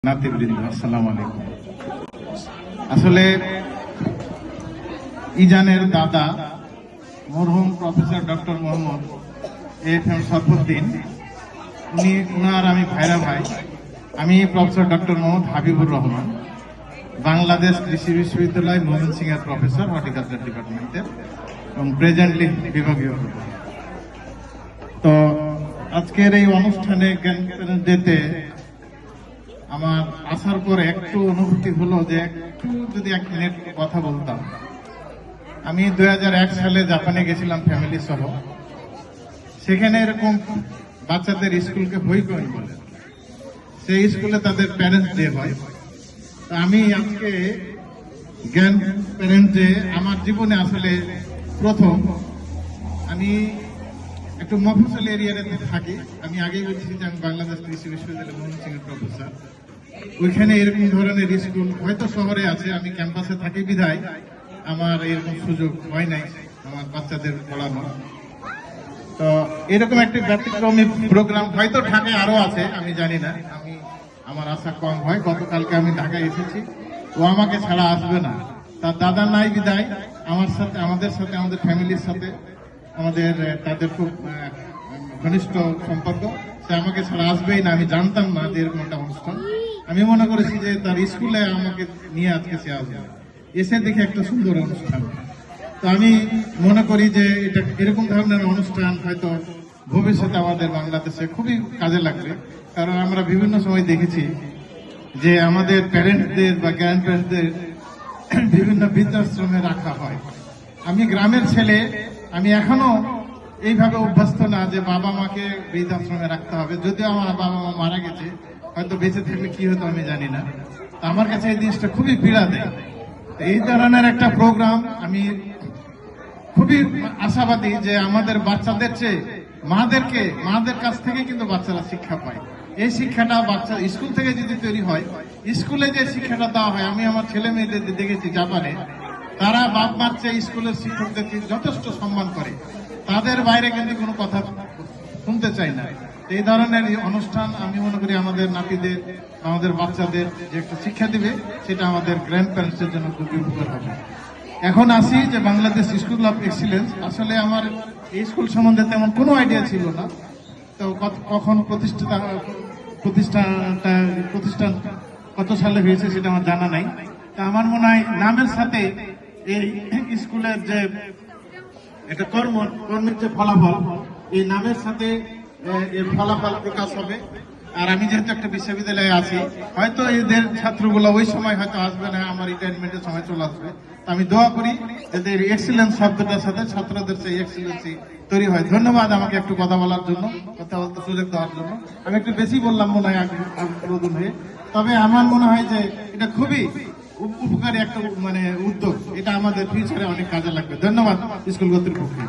নাতিবৃন্দ, আসসালামু আলাইকুম। আসলে ইজানের দাদা মরহুম প্রফেসর ডক্টর মোহাম্মদ এ.এফ.এম. শরফুদ্দিন, উনার আমি ভাইরা ভাই। আমি প্রফেসর ডক্টর মোহাম্মদ হাবিবুর রহমান, বাংলাদেশ কৃষি বিশ্ববিদ্যালয় ময়মনসিংহ এর প্রফেসর, হর্টিকালচার ডিপার্টমেন্টের এবং প্রেজেন্টলি বিভাগীয়। তো আজকের এই অনুষ্ঠানে জ্ঞান ডেতে আমার আসার পরে একটু অনুভূতি হলো যে একটু যদি 1 মিনিট কথা বলতাম। আমি 2001 সালে জাপানে গেছিলাম ফ্যামিলি সহ। সেখানে এরকম বাচ্চাদের স্কুলকে বইকট বলে, সেই স্কুলে তাদের প্যারেন্টস ডে হয়। তো আমি আজকে জ্ঞান প্যারেন্টস ডে আমার জীবনে আসলে প্রথম। আমি একটু মফস্বল এরিয়াতে থাকি। আমি আগেই বলছি যে আমি বাংলাদেশ কৃষি বিশ্ববিদ্যালয় ময়মনসিংহের প্রফেসর। ওইখানে এরকম ধরনের স্কুল হয়তো শহরে আছে, আমি ক্যাম্পাসে থাকি বিধায় আমার এরকম সুযোগ হয় নাই আমার বাচ্চাদের পড়ানো। তো এরকম একটি ব্যতিক্রমী প্রোগ্রাম হয়তো ঢাকায় আরো আছে, আমি জানি না। আমার আশা কম হয়। গতকালকে আমি ঢাকায় এসেছি, ও আমাকে ছাড়া আসবে না। তার দাদা নাই বিদায় আমাদের সাথে আমাদের ফ্যামিলির সাথে তাদের খুব ঘনিষ্ঠ সম্পর্ক। সে আমাকে ছাড়া আসবেই না। আমি জানতাম না যে এরকম একটা অনুষ্ঠান। আমি মনে করেছি যে তার স্কুলে আমাকে নিয়ে আজকে সে আসবে, এসে দেখে একটা সুন্দর অনুষ্ঠান। তো আমি মনে করি যে এটা এরকম ধরনের অনুষ্ঠান হয়তো ভবিষ্যতে আমাদের বাংলাদেশে খুবই কাজে লাগবে। কারণ আমরা বিভিন্ন সময় দেখেছি যে আমাদের প্যারেন্টসদের বা গ্র্যান্ড প্যারেন্টসদের বিভিন্ন বৃদ্ধাশ্রমে রাখা হয়। আমি গ্রামের ছেলে, আমি এখনো এইভাবে অভ্যস্ত না যে বাবা মাকে বৃদ্ধাশ্রমে রাখতে হবে। যদিও আমার বাবা মা মারা গেছে, হয়তো বেঁচে থাকলে কি হতো আমি জানি না। আমার কাছে এই জিনিসটা খুবই পীড়া দেয়। এই ধরনের একটা প্রোগ্রাম আমি খুবই আশাবাদী যে আমাদের বাচ্চাদের চেয়ে মাদের কাছ থেকে কিন্তু বাচ্চারা শিক্ষা পায়। এই শিক্ষাটা বাচ্চা স্কুল থেকে যদি তৈরি হয়, স্কুলে যে শিক্ষাটা দেওয়া হয়, আমি আমার ছেলে মেয়েদের দেখেছি জাপানে, তারা বাপ মার চেয়ে স্কুলের শিক্ষকদেরকে যথেষ্ট সম্মান করে। তাদের বাইরে কিন্তু কোনো কথা শুনতে চায় না। এই ধরনের অনুষ্ঠান আমি মনে করি আমাদের নাতিদের, আমাদের বাচ্চাদের যে একটা শিক্ষা দিবে, সেটা আমাদের গ্র্যান্ড প্যারেন্টসের জন্য খুবই উপকার হবে। এখন আসি যে বাংলাদেশ স্কুল অফ এক্সিলেন্স। আসলে আমার এই স্কুল সম্বন্ধে তেমন কোনো আইডিয়া ছিল না। তো কখন প্রতিষ্ঠান কত সালে হয়েছে সেটা আমার জানা নাই। তা আমার মনে হয় নামের সাথে এই স্কুলের যে একটা কর্মের যে ফলাফল, এই নামের সাথে এর ফলাফল প্রকাশ হবে। আর আমি যেহেতু একটা বিশ্ববিদ্যালয়ে আছি, হয়তো এদের ছাত্রগুলো ওই সময় হয়তো আসবে না, আমার রিটায়ারমেন্টের সময় চলে আসবে। আমি দোয়া করি যাতে এক্সিলেন্স শব্দটার সাথে ছাত্রদের সেই এক্সিলেন্সি তৈরি হয়। ধন্যবাদ আমাকে একটু কথা বলার জন্য, কথা বলতে সুযোগ দেওয়ার জন্য। আমি একটু বেশি বললাম মনে হয় আগ্রহ হয়ে। তবে আমার মনে হয় যে এটা খুবই উপকারী একটা উদ্যোগ। এটা আমাদের ফিউচারে অনেক কাজে লাগবে। ধন্যবাদ স্কুল কর্তৃপক্ষকে।